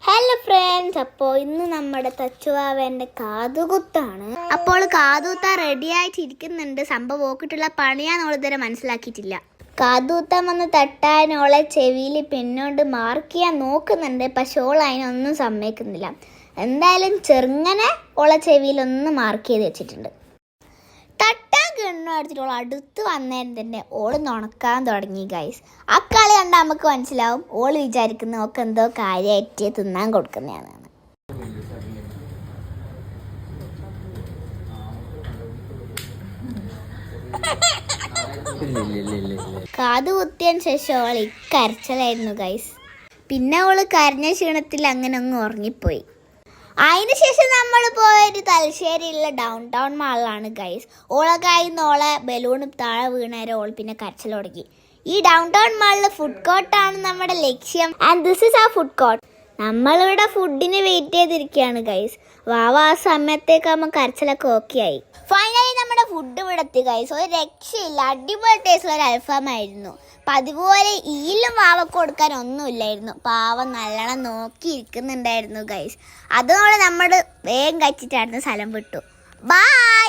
Hello friends, അപ്പോൾ ഇന്ന് നമ്മുടെ തച്ചുവാവേൻ്റെ കാതുകുത്താണ്. അപ്പോൾ കാതുകുത്താൻ റെഡി ആയിട്ടിരിക്കുന്നുണ്ട്. സംഭവം ഓക്കിട്ടുള്ള പണിയാന്ന് ഇതുവരെ മനസ്സിലാക്കിയിട്ടില്ല. കാതുകുത്താൻ വന്ന് തട്ടാനോളെ ചെവിയിൽ പിന്നോണ്ട് മാർക്ക് ചെയ്യാൻ നോക്കുന്നുണ്ട്. പക്ഷെ ഓൾ അതിനൊന്നും സമ്മതിക്കുന്നില്ല. എന്തായാലും ചെറുങ്ങനെ ഓളെ ചെവിയിലൊന്ന് മാർക്ക് ചെയ്ത് വെച്ചിട്ടുണ്ട്. തട്ടാൻ കിണ്ണു അടിച്ചിട്ട് ഓൾ അടുത്ത് വന്നേരം തന്നെ ഓള് നുണക്കാൻ തുടങ്ങി ഗൈസ്. ആ കളി കണ്ടാൽ നമുക്ക് മനസ്സിലാവും ഓള് വിചാരിക്കുന്ന ഒക്കെ എന്തോ കാര്യമായിട്ട് തിന്നാൻ കൊടുക്കുന്നതാണ്. കാത് കുത്തിയതിന് ശേഷം ഓൾ ഇക്കരച്ചലായിരുന്നു ഗൈസ്. പിന്നെ ഓള് കരഞ്ഞ ക്ഷീണത്തിൽ അങ്ങനെ അങ്ങ് ഉറങ്ങിപ്പോയി. അതിനുശേഷം നമ്മൾ പോയൊരു തലശ്ശേരിയിലുള്ള ഡൗൺ ടൗൺ മാളിലാണ് ഗൈസ്. ഓളെ കയ്യിൽ നിന്ന് ഓളെ ബലൂൺ താഴെ വീണേരം ഓൾ പിന്നെ കരച്ചിൽ തുടങ്ങി. ഈ ഡൗൺ ടൗൺ മാളിൽ ഫുഡ് കോർട്ടാണ് നമ്മുടെ ലക്ഷ്യം. ആൻഡ് ദിസ് ഇസ് ആ ഫുഡ് കോർട്ട്. നമ്മളിവിടെ ഫുഡിന് വെയിറ്റ് ചെയ്തിരിക്കുകയാണ് ഗൈസ്. വാവ ആ സമയത്തേക്കാകുമ്പോൾ കരച്ചിലൊക്കെ ഓക്കെ ആയി. ഫൈനലി നമ്മുടെ ഫുഡ് ഇവിടെ എത്തി ഗൈസ്. ഒരു രക്ഷയില്ല, അടിപൊളി ടേസ്റ്റുള്ള ഒരു അൽഫാമായിരുന്നു. അപ്പം അതുപോലെ ഈലും വാവക്ക് കൊടുക്കാൻ ഒന്നുമില്ലായിരുന്നു. പാവം നല്ലോണം നോക്കിയിരിക്കുന്നുണ്ടായിരുന്നു ഗൈസ്. അതുകൊണ്ട് നമ്മൾ വേഗം കഴിച്ചിട്ടായിരുന്നു സ്ഥലം വിട്ടു. ബൈ.